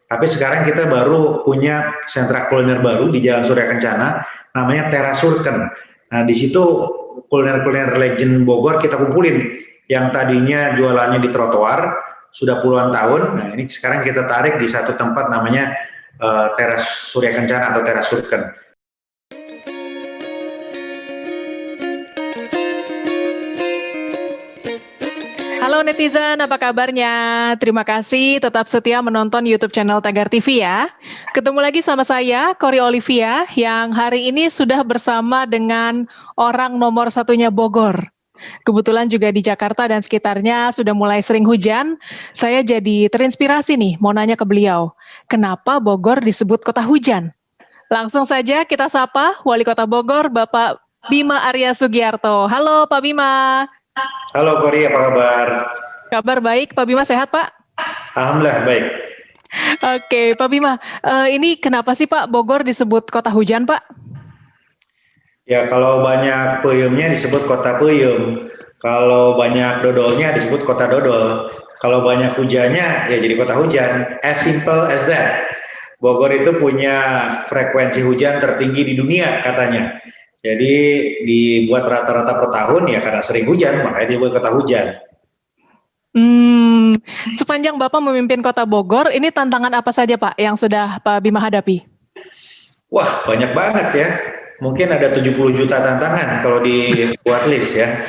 Tapi sekarang kita baru punya sentra kuliner baru di Jalan Surya Kencana, namanya Terasurken. Nah, di situ kuliner-kuliner legend Bogor kita kumpulin, yang tadinya jualannya di trotoar, sudah puluhan tahun. Nah, ini sekarang kita tarik di satu tempat namanya Teras Surya Kencana atau Terasurken. Halo netizen, apa kabarnya? Terima kasih tetap setia menonton YouTube channel Tagar TV ya. Ketemu lagi sama saya, Kori Olivia, yang hari ini sudah bersama dengan orang nomor satunya Bogor. Kebetulan juga di Jakarta dan sekitarnya sudah mulai sering hujan, saya jadi terinspirasi nih mau nanya ke beliau, kenapa Bogor disebut kota hujan? Langsung saja kita sapa Wali Kota Bogor, Bapak Bima Arya Sugiarto. Halo Pak Bima. Halo Kori, apa kabar? Kabar baik, Pak Bima sehat Pak? Alhamdulillah baik. Oke, Pak Bima, ini kenapa sih Pak Bogor disebut kota hujan Pak? Ya kalau banyak peyemnya disebut kota peyem, kalau banyak dodolnya disebut kota dodol, kalau banyak hujannya ya jadi kota hujan. As simple as that. Bogor itu punya frekuensi hujan tertinggi di dunia katanya. Jadi dibuat rata-rata per tahun ya karena sering hujan, makanya dibuat kota hujan. Sepanjang Bapak memimpin kota Bogor, ini tantangan apa saja Pak yang sudah Pak Bima hadapi? Wah banyak banget ya, mungkin ada 70 juta tantangan kalau dibuat list ya.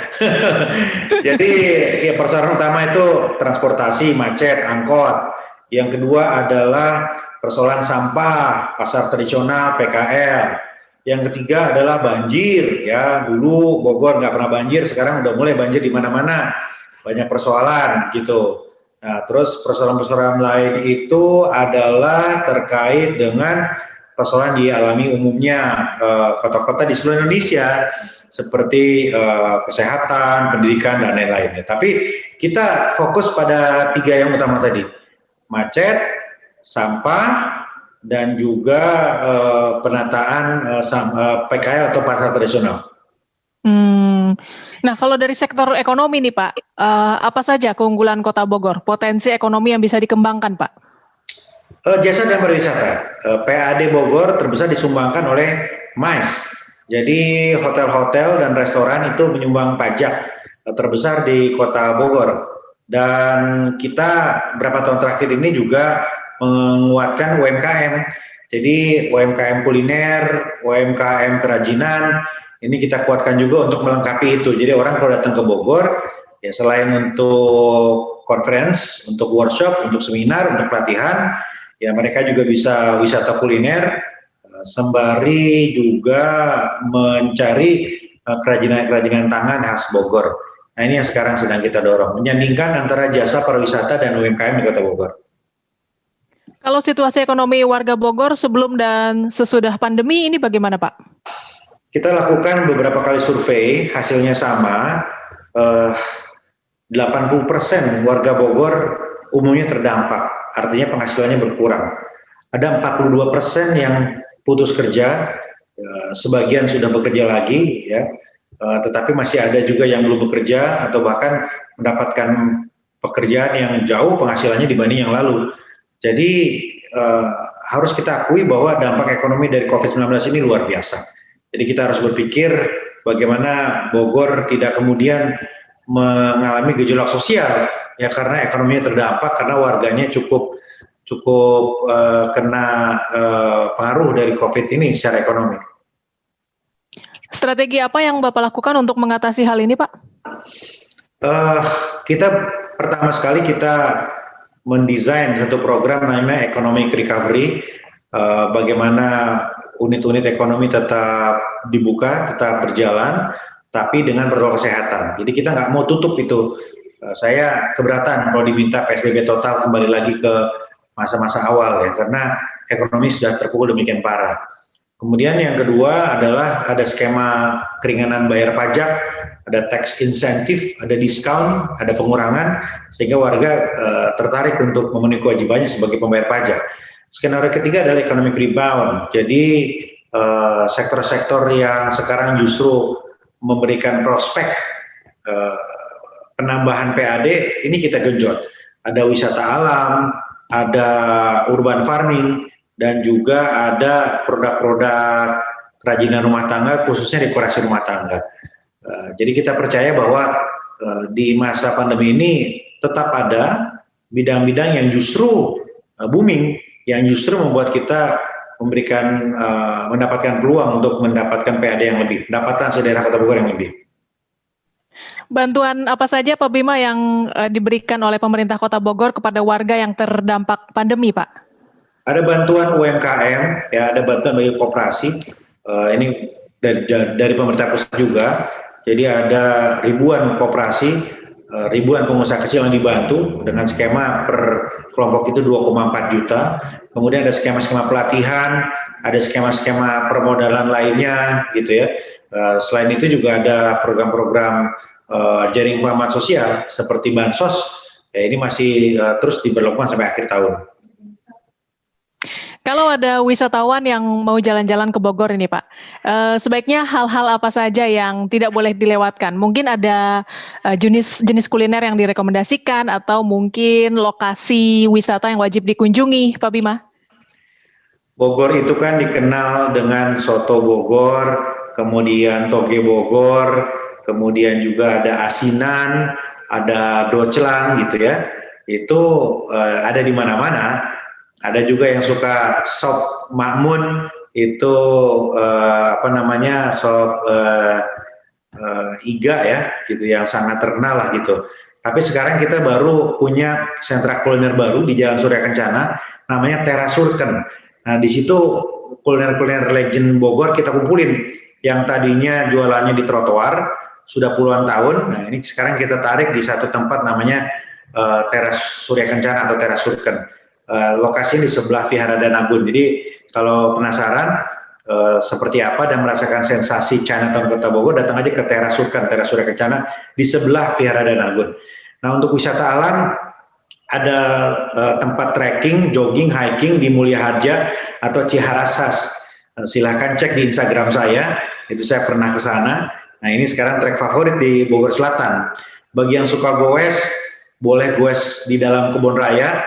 Jadi ya persoalan utama itu transportasi, macet, angkot. Yang kedua adalah persoalan sampah, pasar tradisional, PKL. Yang ketiga adalah banjir, ya dulu Bogor nggak pernah banjir, sekarang udah mulai banjir di mana-mana, banyak persoalan gitu. Nah, terus persoalan-persoalan lain itu adalah terkait dengan persoalan dialami umumnya kota-kota di seluruh Indonesia, seperti kesehatan, pendidikan dan lain-lain. Tapi kita fokus pada 3 yang utama tadi, macet, sampah, dan juga penataan PKL atau pasar tradisional. Nah, kalau dari sektor ekonomi nih Pak, apa saja keunggulan Kota Bogor, potensi ekonomi yang bisa dikembangkan Pak? Jasa dan pariwisata, PAD Bogor terbesar disumbangkan oleh MICE. Jadi hotel-hotel dan restoran itu menyumbang pajak terbesar di Kota Bogor. Dan kita beberapa tahun terakhir ini juga menguatkan UMKM. Jadi UMKM kuliner, UMKM kerajinan, ini kita kuatkan juga untuk melengkapi itu. Jadi orang kalau datang ke Bogor, ya selain untuk conference, untuk workshop, untuk seminar, untuk pelatihan, ya mereka juga bisa wisata kuliner, sembari juga mencari kerajinan-kerajinan tangan khas Bogor. Nah ini yang sekarang sedang kita dorong, menyandingkan antara jasa pariwisata dan UMKM di Kota Bogor. Kalau situasi ekonomi warga Bogor sebelum dan sesudah pandemi ini bagaimana Pak? Kita lakukan beberapa kali survei, hasilnya sama, 80% warga Bogor umumnya terdampak, artinya penghasilannya berkurang. Ada 42% yang putus kerja, sebagian sudah bekerja lagi, ya, tetapi masih ada juga yang belum bekerja atau bahkan mendapatkan pekerjaan yang jauh penghasilannya dibanding yang lalu. Jadi harus kita akui bahwa dampak ekonomi dari COVID-19 ini luar biasa. Jadi kita harus berpikir bagaimana Bogor tidak kemudian mengalami gejolak sosial, ya karena ekonominya terdampak, karena warganya cukup kena pengaruh dari COVID ini secara ekonomi. Strategi apa yang Bapak lakukan untuk mengatasi hal ini Pak? Kita pertama sekali kita mendesain satu program namanya Economic Recovery, bagaimana unit-unit ekonomi tetap dibuka, tetap berjalan, tapi dengan protokol kesehatan. Jadi kita nggak mau tutup itu. Saya keberatan kalau diminta PSBB total kembali lagi ke masa-masa awal ya, karena ekonomi sudah terpukul demikian parah. Kemudian yang kedua adalah ada skema keringanan bayar pajak, ada tax insentif, ada diskon, ada pengurangan, sehingga warga tertarik untuk memenuhi kewajibannya sebagai pembayar pajak. Skenario ketiga adalah economic rebound. Jadi sektor-sektor yang sekarang justru memberikan prospek penambahan PAD, ini kita genjot. Ada wisata alam, ada urban farming, dan juga ada produk-produk kerajinan rumah tangga, khususnya dekorasi rumah tangga. Jadi kita percaya bahwa di masa pandemi ini tetap ada bidang-bidang yang justru booming, yang justru membuat kita mendapatkan peluang untuk mendapatkan PAD yang lebih, pendapatan daerah Kota Bogor yang lebih. Bantuan apa saja Pak Bima yang diberikan oleh pemerintah Kota Bogor kepada warga yang terdampak pandemi, Pak? Ada bantuan UMKM, ya, ada bantuan bagi koperasi. Ini dari pemerintah pusat juga. Jadi ada ribuan koperasi, ribuan pengusaha kecil yang dibantu dengan skema per kelompok itu 2,4 juta. Kemudian ada skema-skema pelatihan, ada skema-skema permodalan lainnya, gitu ya. Selain itu juga ada program-program jaring pengaman sosial seperti bansos. Ya, ini masih terus diberlakukan sampai akhir tahun. Kalau ada wisatawan yang mau jalan-jalan ke Bogor ini Pak, sebaiknya hal-hal apa saja yang tidak boleh dilewatkan? Mungkin ada jenis kuliner yang direkomendasikan atau mungkin lokasi wisata yang wajib dikunjungi, Pak Bima? Bogor itu kan dikenal dengan soto Bogor, kemudian toge Bogor, kemudian juga ada asinan, ada docelang gitu ya. Itu ada di mana-mana. Ada juga yang suka sop makmun, itu sop iga ya, gitu, yang sangat terkenal lah gitu. Tapi sekarang kita baru punya sentra kuliner baru di Jalan Surya Kencana, namanya Teras Surken. Nah di situ kuliner-kuliner legend Bogor kita kumpulin, yang tadinya jualannya di trotoar sudah puluhan tahun. Nah ini sekarang kita tarik di satu tempat namanya Teras Surya Kencana atau Teras Surken. Lokasi di sebelah Vihara Danagun. Jadi kalau penasaran seperti apa dan merasakan sensasi Chinatown Kota Bogor, datang aja ke Teras Surken, Teras Surya Kencana di sebelah Vihara Danagun. Nah untuk wisata alam ada tempat trekking, jogging, hiking di Mulia Harja atau Ciharasas. Silahkan cek di Instagram saya, itu saya pernah ke sana. Nah ini sekarang trek favorit di Bogor Selatan. Bagi yang suka goes, boleh goes di dalam kebun raya.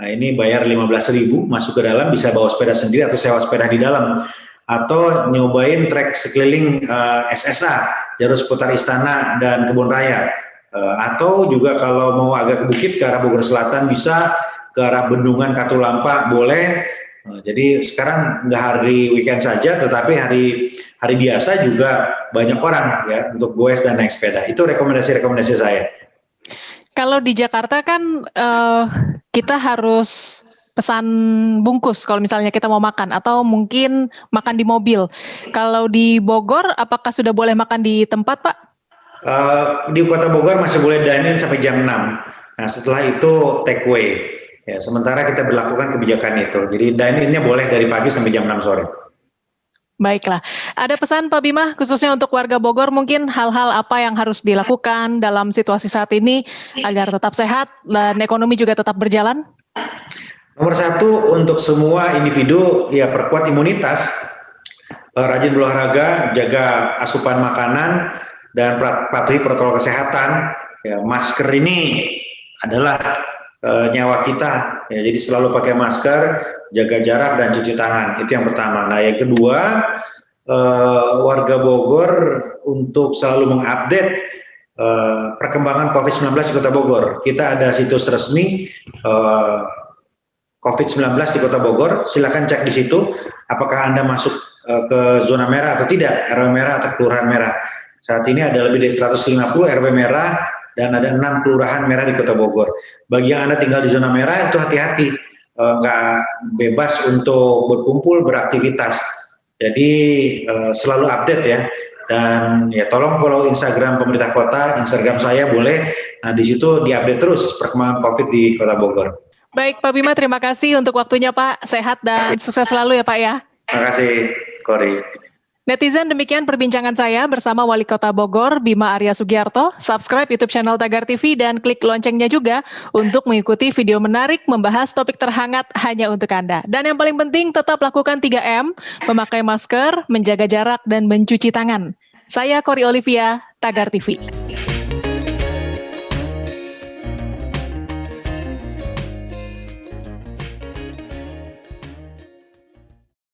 Nah ini bayar 15.000, masuk ke dalam, bisa bawa sepeda sendiri atau sewa sepeda di dalam. Atau nyobain trek sekeliling SSA, jalur seputar Istana dan Kebun Raya. Atau juga kalau mau agak ke bukit ke arah Bogor Selatan, bisa ke arah Bendungan Katulampa, boleh. Jadi sekarang nggak hari weekend saja, tetapi hari biasa juga banyak orang ya untuk goes dan naik sepeda. Itu rekomendasi-rekomendasi saya. Kalau di Jakarta kan kita harus pesan bungkus kalau misalnya kita mau makan atau mungkin makan di mobil. Kalau di Bogor, apakah sudah boleh makan di tempat, Pak? Di Kota Bogor masih boleh dine-in sampai jam 6. Nah setelah itu take away. Ya, sementara kita berlakukan kebijakan itu. Jadi dine-in-nya boleh dari pagi sampai jam 6 sore. Baiklah, ada pesan Pak Bima khususnya untuk warga Bogor, mungkin hal-hal apa yang harus dilakukan dalam situasi saat ini agar tetap sehat dan ekonomi juga tetap berjalan? Nomor satu, untuk semua individu ya perkuat imunitas, rajin berolahraga, jaga asupan makanan, dan patuhi protokol kesehatan. Ya, masker ini adalah nyawa kita, ya, jadi selalu pakai masker, jaga jarak dan cuci tangan, itu yang pertama. Nah yang kedua, warga Bogor untuk selalu mengupdate perkembangan COVID-19 di Kota Bogor. Kita ada situs resmi COVID-19 di Kota Bogor, silakan cek di situ apakah Anda masuk ke zona merah atau tidak, RW merah atau kelurahan merah. Saat ini ada lebih dari 150 RW merah dan ada 6 kelurahan merah di Kota Bogor. Bagi yang Anda tinggal di zona merah itu hati-hati, nggak bebas untuk berkumpul, beraktivitas. Jadi selalu update ya. Dan ya tolong follow Instagram pemerintah kota, Instagram saya boleh. Nah di situ diupdate terus perkembangan COVID di Kota Bogor. Baik Pak Bima, terima kasih untuk waktunya Pak. Sehat dan sukses selalu ya Pak ya. Terima kasih, Kori. Netizen, demikian perbincangan saya bersama Wali Kota Bogor, Bima Arya Sugiarto. Subscribe YouTube channel Tagar TV dan klik loncengnya juga untuk mengikuti video menarik membahas topik terhangat hanya untuk Anda. Dan yang paling penting, tetap lakukan 3M, memakai masker, menjaga jarak, dan mencuci tangan. Saya Kori Olivia, Tagar TV.